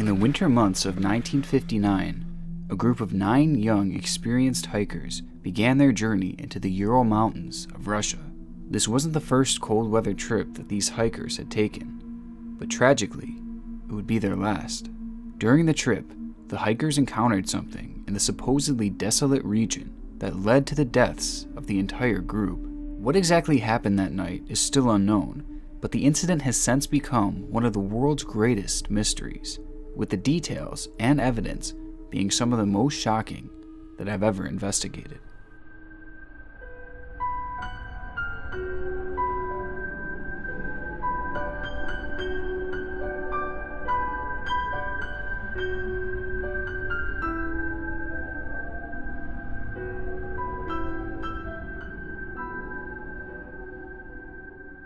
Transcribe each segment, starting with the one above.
In the winter months of 1959, a group of 9 young, experienced hikers began their journey into the Ural Mountains of Russia. This wasn't the first cold weather trip that these hikers had taken, but tragically, it would be their last. During the trip, the hikers encountered something in the supposedly desolate region that led to the deaths of the entire group. What exactly happened that night is still unknown, but the incident has since become one of the world's greatest mysteries, with the details and evidence being some of the most shocking that I've ever investigated.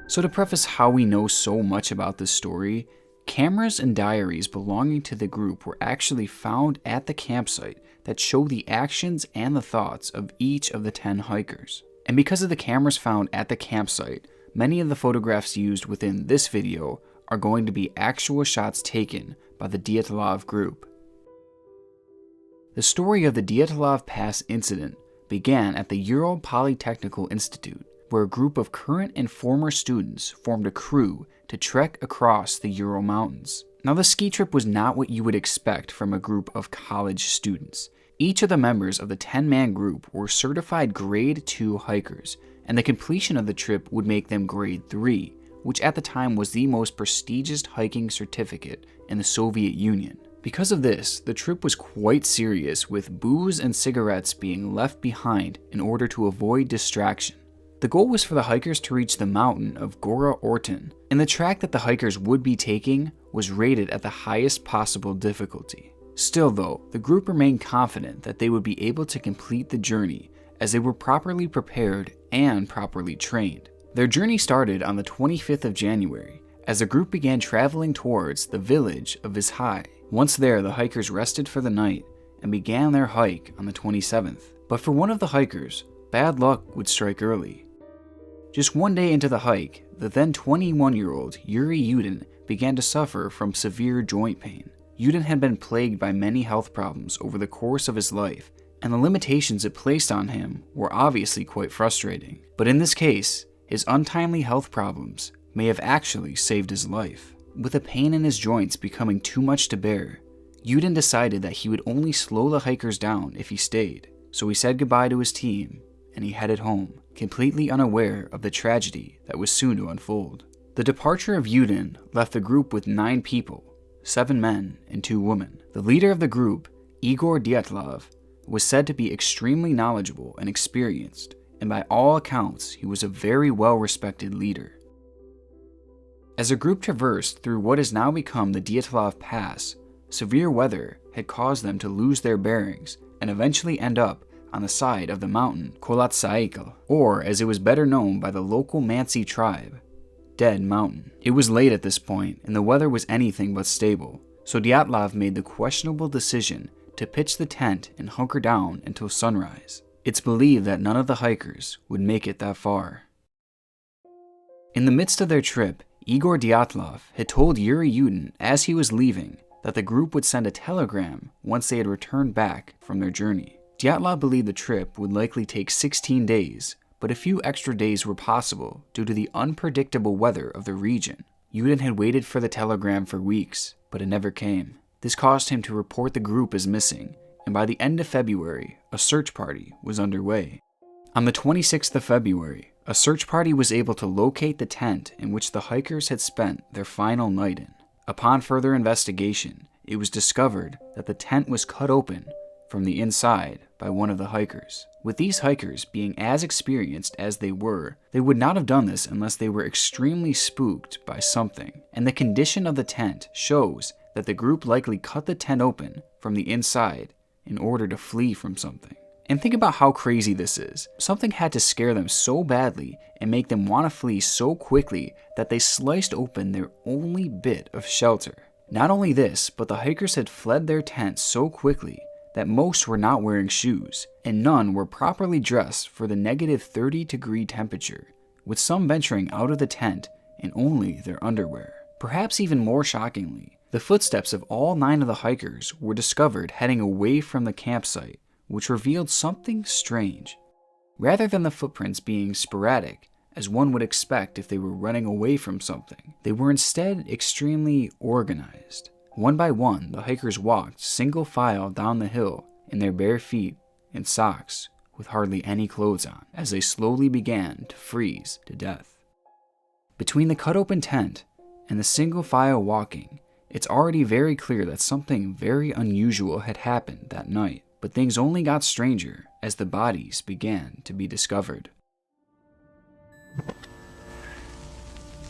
So to preface how we know so much about this story, cameras and diaries belonging to the group were actually found at the campsite that show the actions and the thoughts of each of the 10 hikers. And because of the cameras found at the campsite, many of the photographs used within this video are going to be actual shots taken by the Dyatlov Group. The story of the Dyatlov Pass incident began at the Ural Polytechnical Institute, where a group of current and former students formed a crew to trek across the Ural Mountains. Now, the ski trip was not what you would expect from a group of college students. Each of the members of the 10-man group were certified Grade 2 hikers, and the completion of the trip would make them Grade 3, which at the time was the most prestigious hiking certificate in the Soviet Union. Because of this, the trip was quite serious, with booze and cigarettes being left behind in order to avoid distraction. The goal was for the hikers to reach the mountain of Gora Orton, and the track that the hikers would be taking was rated at the highest possible difficulty. Still though, the group remained confident that they would be able to complete the journey as they were properly prepared and properly trained. Their journey started on the 25th of January as the group began traveling towards the village of Izhai. Once there, the hikers rested for the night and began their hike on the 27th. But for one of the hikers, bad luck would strike early. Just one day into the hike, the then 21-year-old Yuri Yudin began to suffer from severe joint pain. Yudin had been plagued by many health problems over the course of his life, and the limitations it placed on him were obviously quite frustrating. But in this case, his untimely health problems may have actually saved his life. With the pain in his joints becoming too much to bear, Yudin decided that he would only slow the hikers down if he stayed. So he said goodbye to his team, and he headed home, completely unaware of the tragedy that was soon to unfold. The departure of Yudin left the group with 9 people, 7 men and 2 women. The leader of the group, Igor Dyatlov, was said to be extremely knowledgeable and experienced, and by all accounts, he was a very well-respected leader. As the group traversed through what has now become the Dyatlov Pass, severe weather had caused them to lose their bearings and eventually end up on the side of the mountain Kholat Syakhl, or as it was better known by the local Mansi tribe, Dead Mountain. It was late at this point, and the weather was anything but stable, so Dyatlov made the questionable decision to pitch the tent and hunker down until sunrise. It's believed that none of the hikers would make it that far. In the midst of their trip, Igor Dyatlov had told Yuri Yudin as he was leaving that the group would send a telegram once they had returned back from their journey. Dyatlov believed the trip would likely take 16 days, but a few extra days were possible due to the unpredictable weather of the region. Yudin had waited for the telegram for weeks, but it never came. This caused him to report the group as missing, and by the end of February, a search party was underway. On the 26th of February, a search party was able to locate the tent in which the hikers had spent their final night in. Upon further investigation, it was discovered that the tent was cut open from the inside by one of the hikers. With these hikers being as experienced as they would not have done this unless they were extremely spooked by something, and the condition of the tent shows that the group likely cut the tent open from the inside in order to flee from something. And think about how crazy this is. Something had to scare them so badly and make them want to flee so quickly that they sliced open their only bit of shelter. Not only this, but the hikers had fled their tent so quickly that most were not wearing shoes, and none were properly dressed for the negative 30-degree temperature, with some venturing out of the tent in only their underwear. Perhaps even more shockingly, The footsteps of all 9 of the hikers were discovered heading away from the campsite, which revealed something strange. Rather than the footprints being sporadic, as one would expect if they were running away from something, they were instead extremely organized. One by one, the hikers walked single file down the hill in their bare feet and socks with hardly any clothes on, as they slowly began to freeze to death. Between the cut-open tent and the single file walking, it's already very clear that something very unusual had happened that night, but things only got stranger as the bodies began to be discovered.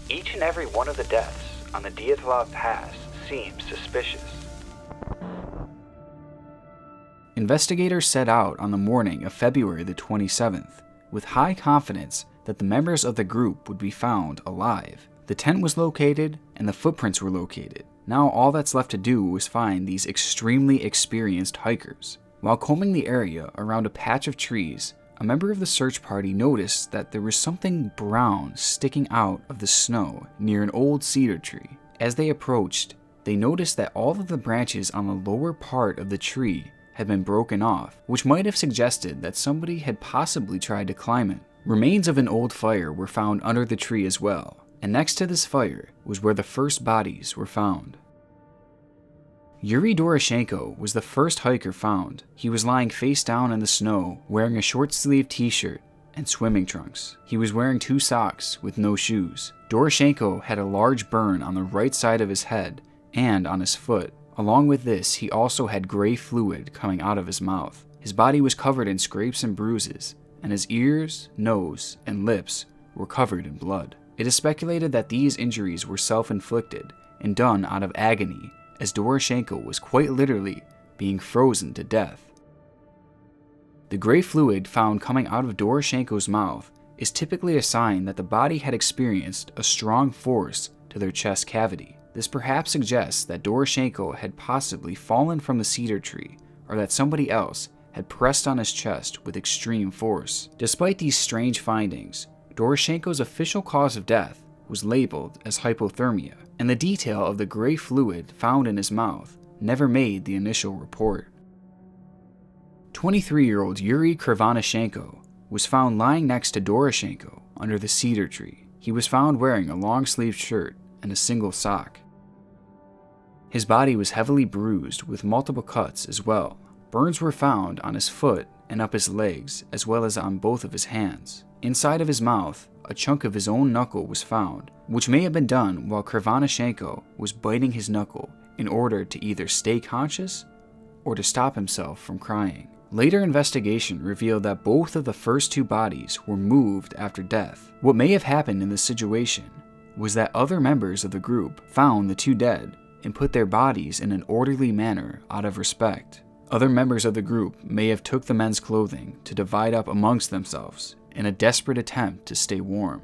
Each and every one of the deaths on the Dyatlov Pass seems suspicious. Investigators set out on the morning of February the 27th with high confidence that the members of the group would be found alive. The tent was located and the footprints were located. Now all that's left to do was find these extremely experienced hikers. While combing the area around a patch of trees, a member of the search party noticed that there was something brown sticking out of the snow near an old cedar tree. As they approached, they noticed that all of the branches on the lower part of the tree had been broken off, which might have suggested that somebody had possibly tried to climb it. Remains of an old fire were found under the tree as well, and next to this fire was where the first bodies were found. Yuri Doroshenko was the first hiker found. He was lying face down in the snow, wearing a short-sleeved t-shirt and swimming trunks. He was wearing 2 socks with no shoes. Doroshenko had a large burn on the right side of his head and on his foot. Along with this, he also had gray fluid coming out of his mouth. His body was covered in scrapes and bruises, and his ears, nose, and lips were covered in blood. It is speculated that these injuries were self-inflicted and done out of agony, as Doroshenko was quite literally being frozen to death. The gray fluid found coming out of Doroshenko's mouth is typically a sign that the body had experienced a strong force to their chest cavity. This perhaps suggests that Doroshenko had possibly fallen from the cedar tree, or that somebody else had pressed on his chest with extreme force. Despite these strange findings, Doroshenko's official cause of death was labeled as hypothermia, and the detail of the gray fluid found in his mouth never made the initial report. 23-year-old Yuri Krivonishenko was found lying next to Doroshenko under the cedar tree. He was found wearing a long-sleeved shirt and a single sock. His body was heavily bruised with multiple cuts as well. Burns were found on his foot and up his legs, as well as on both of his hands. Inside of his mouth, a chunk of his own knuckle was found, which may have been done while Krivonishenko was biting his knuckle in order to either stay conscious or to stop himself from crying. Later investigation revealed that both of the first 2 bodies were moved after death. What may have happened in this situation was that other members of the group found the 2 dead and put their bodies in an orderly manner out of respect. Other members of the group may have took the men's clothing to divide up amongst themselves in a desperate attempt to stay warm.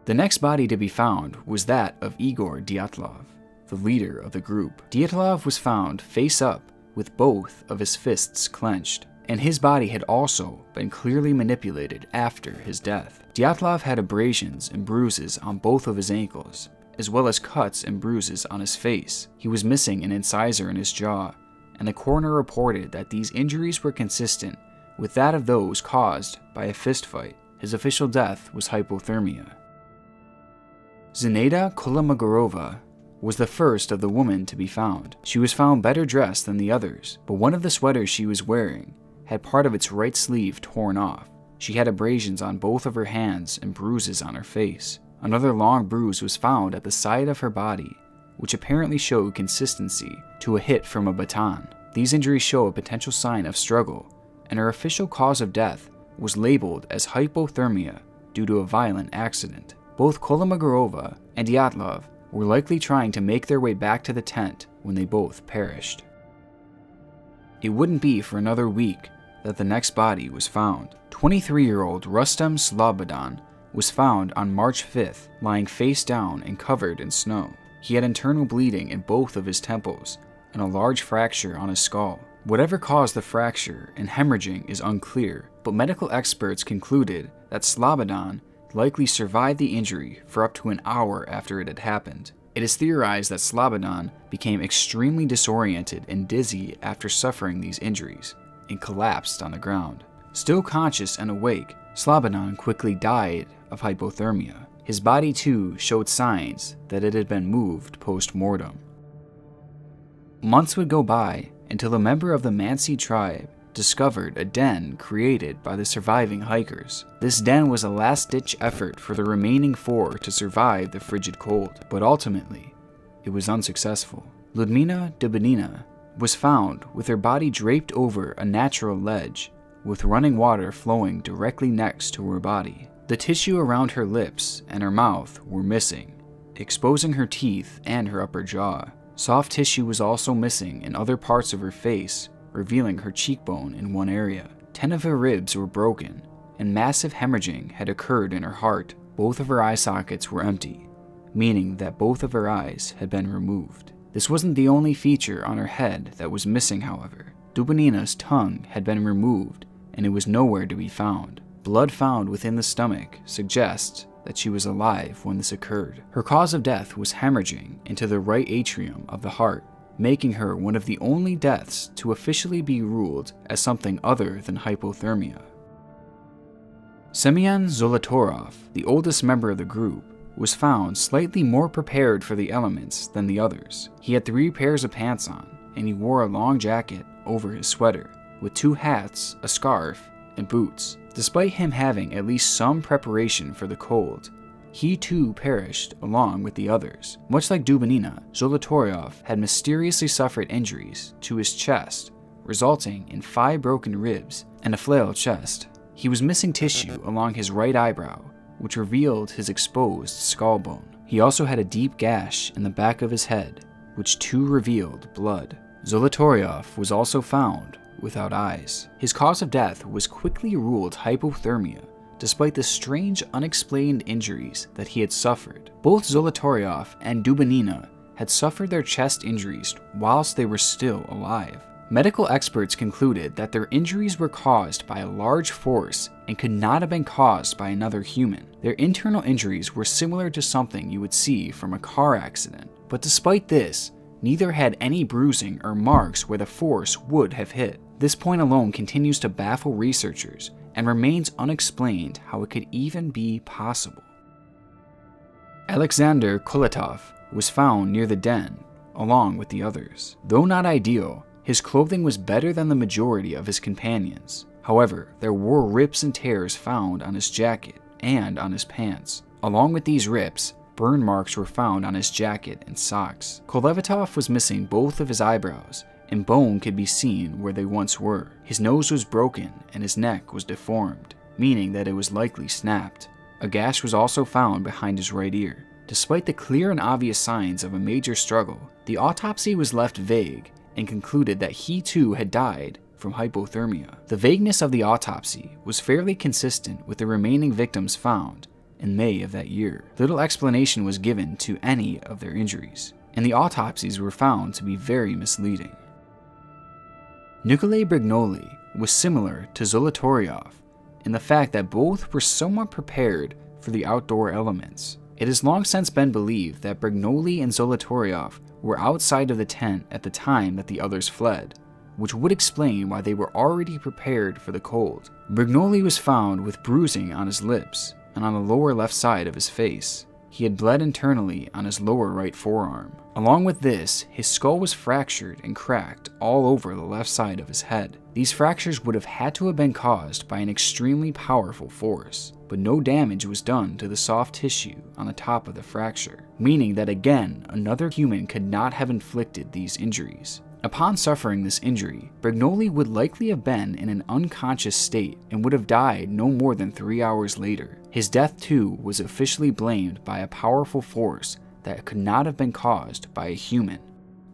The next body to be found was that of Igor Dyatlov, the leader of the group. Dyatlov was found face up with both of his fists clenched, and his body had also been clearly manipulated after his death. Dyatlov had abrasions and bruises on both of his ankles, as well as cuts and bruises on his face. He was missing an incisor in his jaw, and the coroner reported that these injuries were consistent with that of those caused by a fistfight. His official death was hypothermia. Zinaida Kolomogorova was the first of the women to be found. She was found better dressed than the others, but one of the sweaters she was wearing had part of its right sleeve torn off. She had abrasions on both of her hands and bruises on her face. Another long bruise was found at the side of her body, which apparently showed consistency to a hit from a baton. These injuries show a potential sign of struggle, and her official cause of death was labeled as hypothermia due to a violent accident. Both Kolomogorova and Dyatlov were likely trying to make their way back to the tent when they both perished. It wouldn't be for another week that the next body was found. 23-year-old Rustem Slobodan was found on March 5th, lying face down and covered in snow. He had internal bleeding in both of his temples and a large fracture on his skull. Whatever caused the fracture and hemorrhaging is unclear, but medical experts concluded that Slobodan likely survived the injury for up to an hour after it had happened. It is theorized that Slobodan became extremely disoriented and dizzy after suffering these injuries, and collapsed on the ground. Still conscious and awake, Slobodan quickly died of hypothermia. His body too showed signs that it had been moved post-mortem. Months would go by until a member of the Mansi tribe discovered a den created by the surviving hikers. This den was a last-ditch effort for the remaining 4 to survive the frigid cold, but ultimately, it was unsuccessful. Ludmila Dubinina was found with her body draped over a natural ledge, with running water flowing directly next to her body. The tissue around her lips and her mouth were missing, exposing her teeth and her upper jaw. Soft tissue was also missing in other parts of her face, revealing her cheekbone in one area. 10 of her ribs were broken, and massive hemorrhaging had occurred in her heart. Both of her eye sockets were empty, meaning that both of her eyes had been removed. This wasn't the only feature on her head that was missing, however. Dubinina's tongue had been removed, and it was nowhere to be found. Blood found within the stomach suggests that she was alive when this occurred. Her cause of death was hemorrhaging into the right atrium of the heart, making her one of the only deaths to officially be ruled as something other than hypothermia. Semyon Zolotorov, the oldest member of the group, was found slightly more prepared for the elements than the others. He had 3 pairs of pants on, and he wore a long jacket over his sweater, with 2 hats, a scarf, and boots. Despite him having at least some preparation for the cold, he too perished along with the others. Much like Dubinina, Zolotoryov had mysteriously suffered injuries to his chest, resulting in 5 broken ribs and a flailed chest. He was missing tissue along his right eyebrow, which revealed his exposed skull bone. He also had a deep gash in the back of his head, which too revealed blood. Zolotoryov was also found without eyes. His cause of death was quickly ruled hypothermia, despite the strange unexplained injuries that he had suffered. Both Zolotoryov and Dubinina had suffered their chest injuries whilst they were still alive. Medical experts concluded that their injuries were caused by a large force and could not have been caused by another human. Their internal injuries were similar to something you would see from a car accident, but despite this, neither had any bruising or marks where the force would have hit. This point alone continues to baffle researchers and remains unexplained how it could even be possible. Alexander Kholatov was found near the den, along with the others. Though not ideal, his clothing was better than the majority of his companions. However, there were rips and tears found on his jacket and on his pants. Along with these rips, burn marks were found on his jacket and socks. Kholatov was missing both of his eyebrows, and bone could be seen where they once were. His nose was broken and his neck was deformed, meaning that it was likely snapped. A gash was also found behind his right ear. Despite the clear and obvious signs of a major struggle, the autopsy was left vague and concluded that he too had died from hypothermia. The vagueness of the autopsy was fairly consistent with the remaining victims found in May of that year. Little explanation was given to any of their injuries, and the autopsies were found to be very misleading. Nikolai Brignoli was similar to Zolotoryov in the fact that both were somewhat prepared for the outdoor elements. It has long since been believed that Brignoli and Zolotoryov were outside of the tent at the time that the others fled, which would explain why they were already prepared for the cold. Brignoli was found with bruising on his lips and on the lower left side of his face. He had bled internally on his lower right forearm. Along with this, his skull was fractured and cracked all over the left side of his head. These fractures would have had to have been caused by an extremely powerful force, but no damage was done to the soft tissue on the top of the fracture, meaning that again, another human could not have inflicted these injuries. Upon suffering this injury, Brignoli would likely have been in an unconscious state and would have died no more than 3 hours later. His death too was officially blamed by a powerful force that could not have been caused by a human.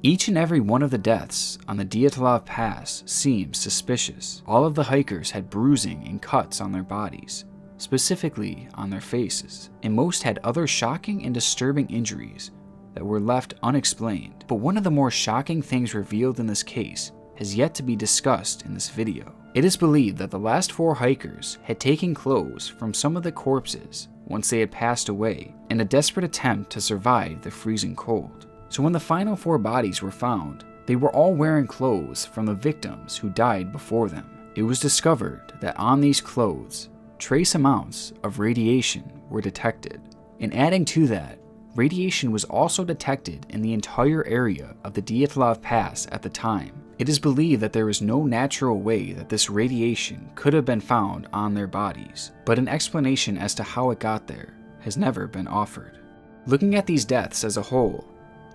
Each and every one of the deaths on the Dyatlov Pass seems suspicious. All of the hikers had bruising and cuts on their bodies, specifically on their faces, and most had other shocking and disturbing injuries that were left unexplained. But one of the more shocking things revealed in this case has yet to be discussed in this video. It is believed that the last 4 hikers had taken clothes from some of the corpses once they had passed away in a desperate attempt to survive the freezing cold. So when the final 4 bodies were found, they were all wearing clothes from the victims who died before them. It was discovered that on these clothes, trace amounts of radiation were detected. And adding to that, radiation was also detected in the entire area of the Dyatlov Pass at the time. It is believed that there is no natural way that this radiation could have been found on their bodies, but an explanation as to how it got there has never been offered. Looking at these deaths as a whole,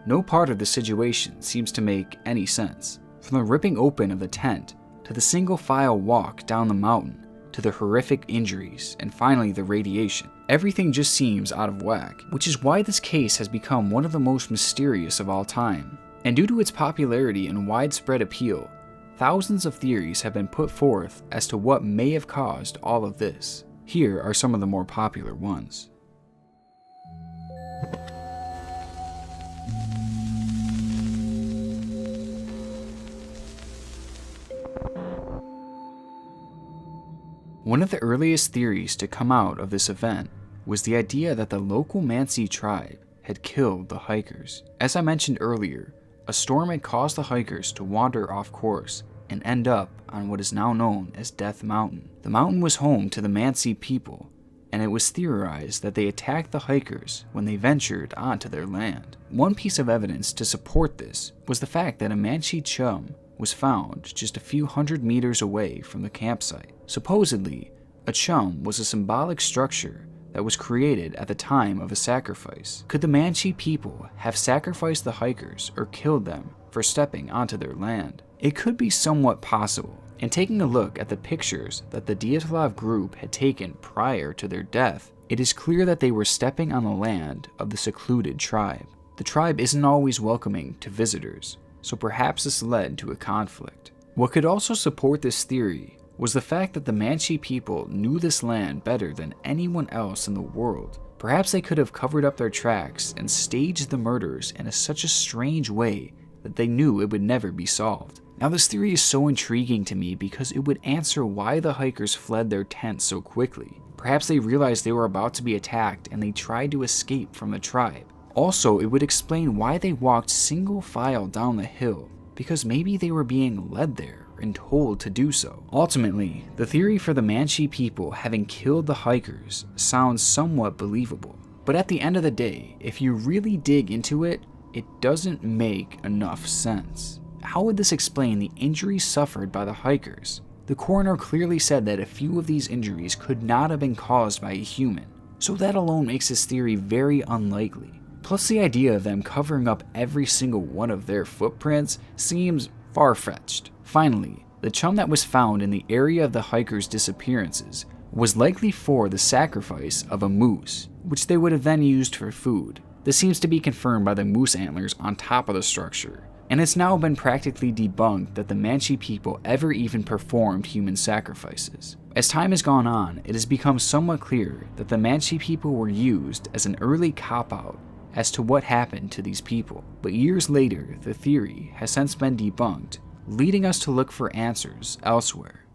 no part of the situation seems to make any sense. From the ripping open of the tent, to the single file walk down the mountain, to the horrific injuries, and finally the radiation. Everything just seems out of whack, which is why this case has become one of the most mysterious of all time. And due to its popularity and widespread appeal, thousands of theories have been put forth as to what may have caused all of this. Here are some of the more popular ones. One of the earliest theories to come out of this event was the idea that the local Mansi tribe had killed the hikers. As I mentioned earlier, a storm had caused the hikers to wander off course and end up on what is now known as Death Mountain. The mountain was home to the Mansi people, and it was theorized that they attacked the hikers when they ventured onto their land. One piece of evidence to support this was the fact that a Mansi chum was found just a few hundred meters away from the campsite. Supposedly, a chum was a symbolic structure that was created at the time of a sacrifice. Could the Mansi people have sacrificed the hikers or killed them for stepping onto their land? It could be somewhat possible, and taking a look at the pictures that the Dyatlov Group had taken prior to their death, it is clear that they were stepping on the land of the secluded tribe. The tribe isn't always welcoming to visitors, so perhaps this led to a conflict. What could also support this theory was the fact that the Mansi people knew this land better than anyone else in the world. Perhaps they could have covered up their tracks and staged the murders in such a strange way that they knew it would never be solved. Now this theory is so intriguing to me because it would answer why the hikers fled their tents so quickly. Perhaps they realized they were about to be attacked and they tried to escape from the tribe. Also, it would explain why they walked single file down the hill, because maybe they were being led there and told to do so. Ultimately, the theory for the Mansi people having killed the hikers sounds somewhat believable. But at the end of the day, if you really dig into it, it doesn't make enough sense. How would this explain the injuries suffered by the hikers? The coroner clearly said that a few of these injuries could not have been caused by a human, so that alone makes this theory very unlikely. Plus, the idea of them covering up every single one of their footprints seems far-fetched. Finally, the chum that was found in the area of the hikers' disappearances was likely for the sacrifice of a moose, which they would have then used for food. This seems to be confirmed by the moose antlers on top of the structure, and it's now been practically debunked that the Mansi people ever even performed human sacrifices. As time has gone on, it has become somewhat clear that the Mansi people were used as an early cop-out as to what happened to these people. But years later, the theory has since been debunked, leading us to look for answers elsewhere.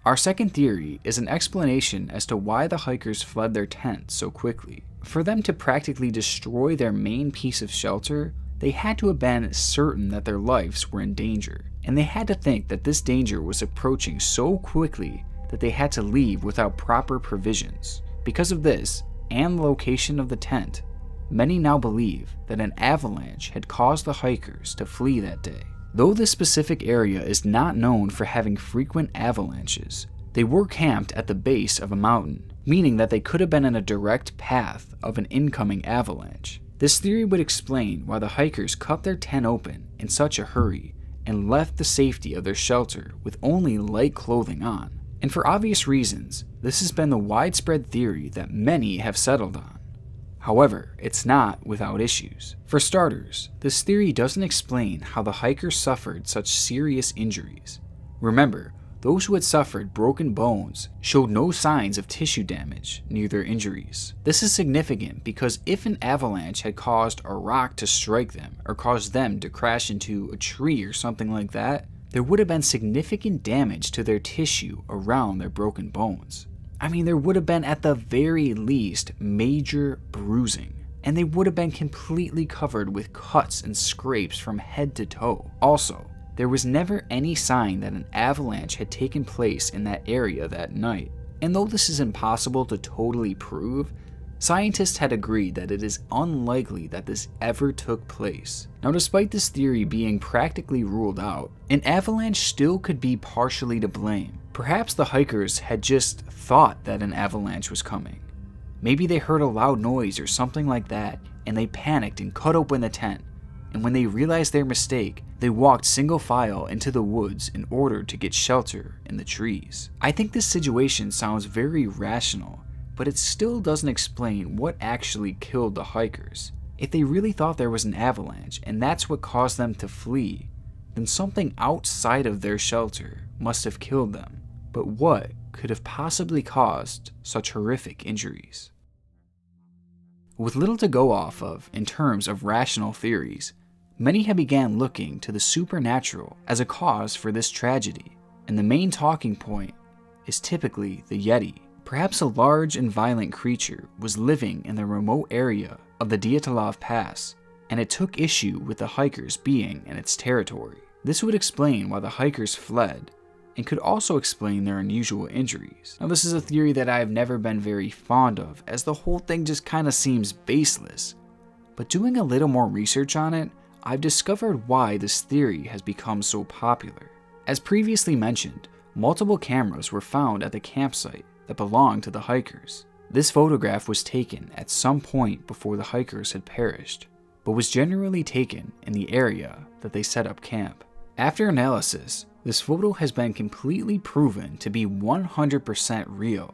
Our second theory is an explanation as to why the hikers fled their tent so quickly. For them to practically destroy their main piece of shelter, they had to have been certain that their lives were in danger, and they had to think that this danger was approaching so quickly that they had to leave without proper provisions. Because of this, and the location of the tent, many now believe that an avalanche had caused the hikers to flee that day. Though this specific area is not known for having frequent avalanches, they were camped at the base of a mountain, meaning that they could have been in a direct path of an incoming avalanche. This theory would explain why the hikers cut their tent open in such a hurry and left the safety of their shelter with only light clothing on. And for obvious reasons, this has been the widespread theory that many have settled on. However, it's not without issues. For starters, this theory doesn't explain how the hikers suffered such serious injuries. Remember, those who had suffered broken bones showed no signs of tissue damage near their injuries. This is significant because if an avalanche had caused a rock to strike them or caused them to crash into a tree or something like that, there would have been significant damage to their tissue around their broken bones. I mean, there would have been at the very least major bruising, and they would have been completely covered with cuts and scrapes from head to toe. Also, there was never any sign that an avalanche had taken place in that area that night. And though this is impossible to totally prove, scientists had agreed that it is unlikely that this ever took place. Now, despite this theory being practically ruled out, an avalanche still could be partially to blame. Perhaps the hikers had just thought that an avalanche was coming. Maybe they heard a loud noise or something like that, and they panicked and cut open the tent. And when they realized their mistake, they walked single file into the woods in order to get shelter in the trees. I think this situation sounds very rational, but it still doesn't explain what actually killed the hikers. If they really thought there was an avalanche and that's what caused them to flee, then something outside of their shelter must have killed them. But what could have possibly caused such horrific injuries? With little to go off of in terms of rational theories, many have began looking to the supernatural as a cause for this tragedy, and the main talking point is typically the Yeti. Perhaps a large and violent creature was living in the remote area of the Dyatlov Pass, and it took issue with the hikers being in its territory. This would explain why the hikers fled, and could also explain their unusual injuries. Now, this is a theory that I have never been very fond of, as the whole thing just kinda seems baseless. But doing a little more research on it, I've discovered why this theory has become so popular. As previously mentioned, multiple cameras were found at the campsite that belonged to the hikers. This photograph was taken at some point before the hikers had perished, but was generally taken in the area that they set up camp. After analysis, this photo has been completely proven to be 100% real,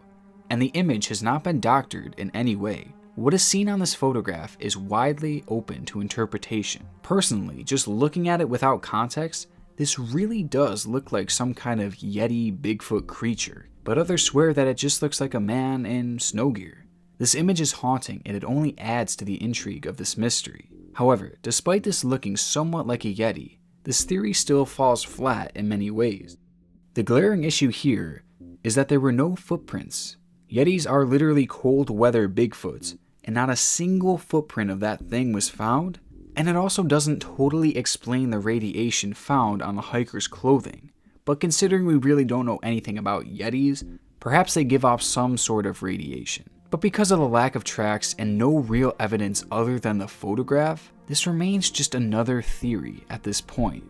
and the image has not been doctored in any way. What is seen on this photograph is widely open to interpretation. Personally, just looking at it without context, this really does look like some kind of Yeti Bigfoot creature, but others swear that it just looks like a man in snow gear. This image is haunting, and it only adds to the intrigue of this mystery. However, despite this looking somewhat like a Yeti, this theory still falls flat in many ways. The glaring issue here is that there were no footprints. Yetis are literally cold weather Bigfoots, and not a single footprint of that thing was found, and it also doesn't totally explain the radiation found on the hikers' clothing. But considering we really don't know anything about Yetis, perhaps they give off some sort of radiation. But because of the lack of tracks and no real evidence other than the photograph, this remains just another theory at this point.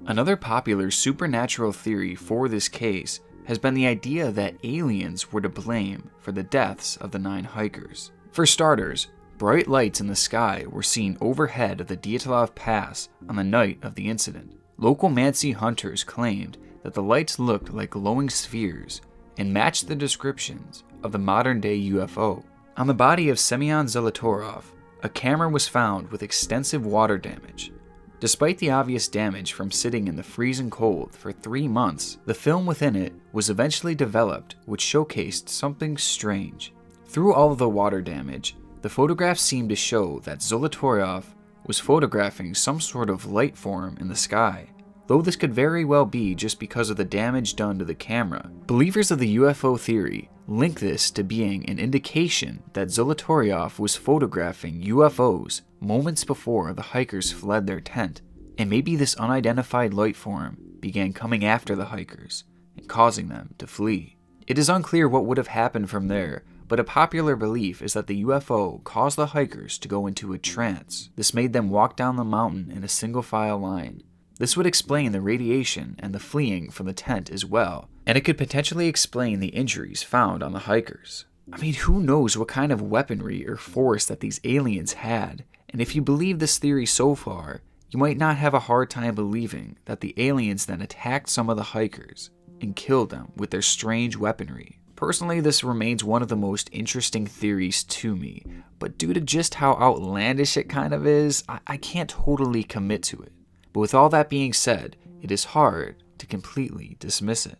Another popular supernatural theory for this case has been the idea that aliens were to blame for the deaths of the 9 hikers. For starters, bright lights in the sky were seen overhead of the Dyatlov Pass on the night of the incident. Local Mansi hunters claimed that the lights looked like glowing spheres and matched the descriptions of the modern-day UFO. On the body of Semyon Zolotorov, a camera was found with extensive water damage. Despite the obvious damage from sitting in the freezing cold for 3 months, the film within it was eventually developed, which showcased something strange. Through all of the water damage, the photographs seemed to show that Zolotorov was photographing some sort of light form in the sky, though this could very well be just because of the damage done to the camera. Believers of the UFO theory link this to being an indication that Zolotorov was photographing UFOs moments before the hikers fled their tent, and maybe this unidentified light form began coming after the hikers and causing them to flee. It is unclear what would have happened from there, but a popular belief is that the UFO caused the hikers to go into a trance. This made them walk down the mountain in a single file line. This would explain the radiation and the fleeing from the tent as well, and it could potentially explain the injuries found on the hikers. I mean, who knows what kind of weaponry or force that these aliens had, and if you believe this theory so far, you might not have a hard time believing that the aliens then attacked some of the hikers and killed them with their strange weaponry. Personally, this remains one of the most interesting theories to me, but due to just how outlandish it kind of is, I can't totally commit to it. But with all that being said, it is hard to completely dismiss it.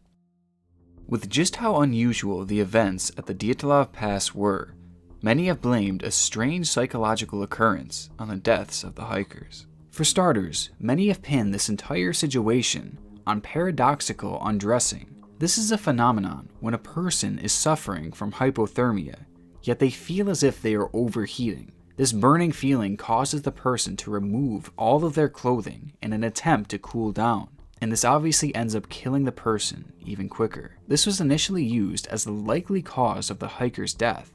With just how unusual the events at the Dyatlov Pass were, many have blamed a strange psychological occurrence on the deaths of the hikers. For starters, many have pinned this entire situation on paradoxical undressing. This is a phenomenon when a person is suffering from hypothermia, yet they feel as if they are overheating. This burning feeling causes the person to remove all of their clothing in an attempt to cool down, and this obviously ends up killing the person even quicker. This was initially used as the likely cause of the hiker's death,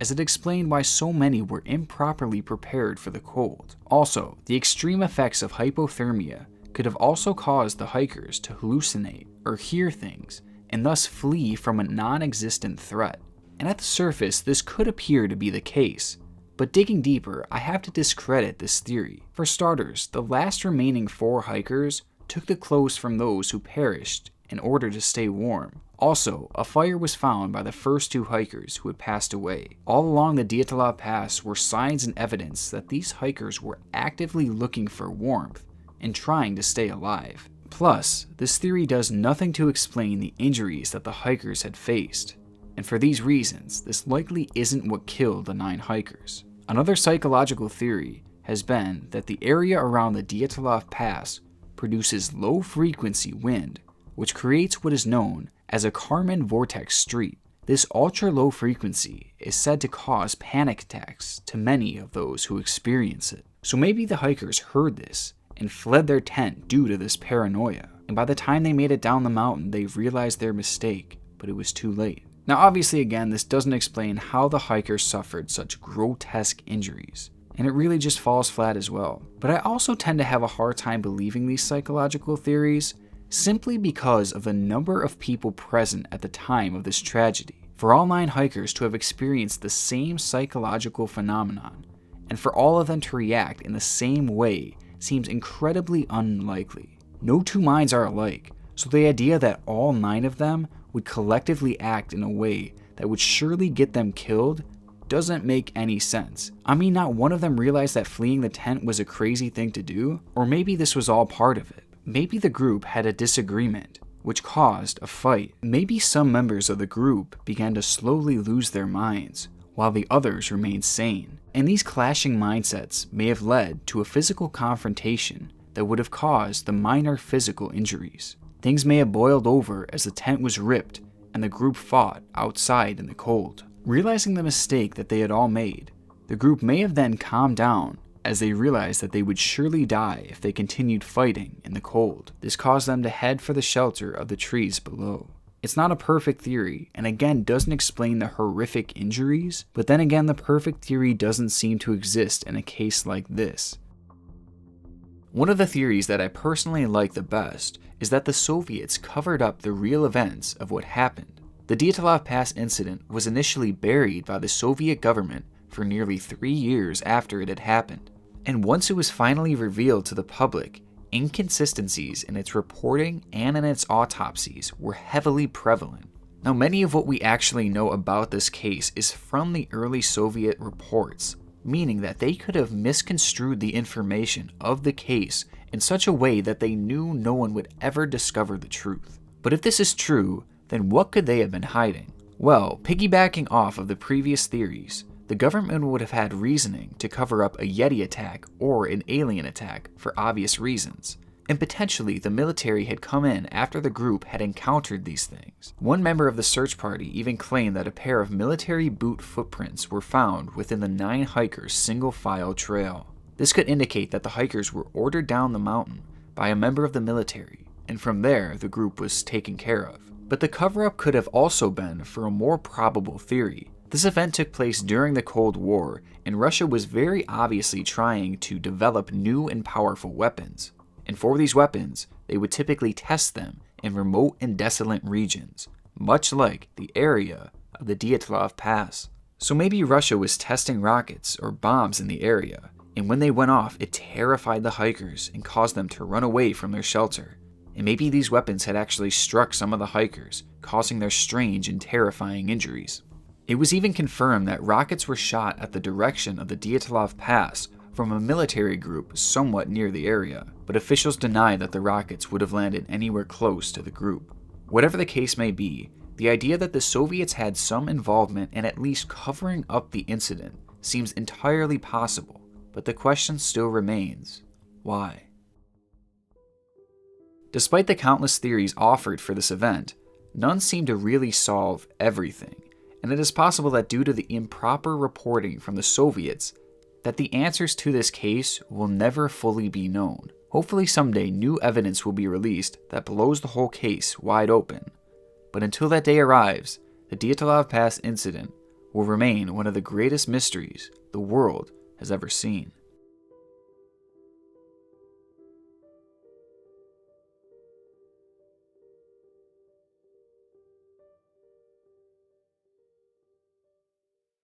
as it explained why so many were improperly prepared for the cold. Also, the extreme effects of hypothermia could have also caused the hikers to hallucinate or hear things, and thus flee from a non-existent threat. And at the surface, this could appear to be the case, but digging deeper, I have to discredit this theory. For starters, the last remaining 4 hikers took the clothes from those who perished in order to stay warm. Also, a fire was found by the first 2 hikers who had passed away. All along the Dyatlov Pass were signs and evidence that these hikers were actively looking for warmth and trying to stay alive. Plus, this theory does nothing to explain the injuries that the hikers had faced, and for these reasons, this likely isn't what killed the 9 hikers. Another psychological theory has been that the area around the Dyatlov Pass produces low-frequency wind, which creates what is known as a Kármán vortex street. This ultra-low frequency is said to cause panic attacks to many of those who experience it. So maybe the hikers heard this and fled their tent due to this paranoia, and by the time they made it down the mountain, they realized their mistake, but it was too late. Now obviously again, this doesn't explain how the hikers suffered such grotesque injuries, and it really just falls flat as well. But I also tend to have a hard time believing these psychological theories, simply because of the number of people present at the time of this tragedy. For all 9 hikers to have experienced the same psychological phenomenon, and for all of them to react in the same way seems incredibly unlikely. No 2 minds are alike, so the idea that all 9 of them would collectively act in a way that would surely get them killed doesn't make any sense. I mean, not one of them realized that fleeing the tent was a crazy thing to do, or maybe this was all part of it. Maybe the group had a disagreement, which caused a fight. Maybe some members of the group began to slowly lose their minds, while the others remained sane. And these clashing mindsets may have led to a physical confrontation that would have caused the minor physical injuries. Things may have boiled over as the tent was ripped and the group fought outside in the cold. Realizing the mistake that they had all made, the group may have then calmed down as they realized that they would surely die if they continued fighting in the cold. This caused them to head for the shelter of the trees below. It's not a perfect theory, and again doesn't explain the horrific injuries, but then again the perfect theory doesn't seem to exist in a case like this. One of the theories that I personally like the best is that the Soviets covered up the real events of what happened. The Dyatlov Pass incident was initially buried by the Soviet government for nearly 3 years after it had happened, and once it was finally revealed to the public, inconsistencies in its reporting and in its autopsies were heavily prevalent. Now, many of what we actually know about this case is from the early Soviet reports, meaning that they could have misconstrued the information of the case in such a way that they knew no one would ever discover the truth. But if this is true, then what could they have been hiding? Well, piggybacking off of the previous theories, the government would have had reasoning to cover up a Yeti attack or an alien attack for obvious reasons, and potentially the military had come in after the group had encountered these things. One member of the search party even claimed that a pair of military boot footprints were found within the 9 hikers' single-file trail. This could indicate that the hikers were ordered down the mountain by a member of the military, and from there the group was taken care of. But the cover-up could have also been for a more probable theory. This event took place during the Cold War, and Russia was very obviously trying to develop new and powerful weapons. And for these weapons, they would typically test them in remote and desolate regions, much like the area of the Dyatlov Pass. So maybe Russia was testing rockets or bombs in the area, and when they went off, it terrified the hikers and caused them to run away from their shelter. And maybe these weapons had actually struck some of the hikers, causing their strange and terrifying injuries. It was even confirmed that rockets were shot at the direction of the Dyatlov Pass from a military group somewhat near the area, but officials denied that the rockets would have landed anywhere close to the group. Whatever the case may be, the idea that the Soviets had some involvement in at least covering up the incident seems entirely possible, but the question still remains, why? Despite the countless theories offered for this event, none seem to really solve everything, and it is possible that due to the improper reporting from the Soviets, that the answers to this case will never fully be known. Hopefully someday new evidence will be released that blows the whole case wide open. But until that day arrives, the Dyatlov Pass incident will remain one of the greatest mysteries the world has ever seen.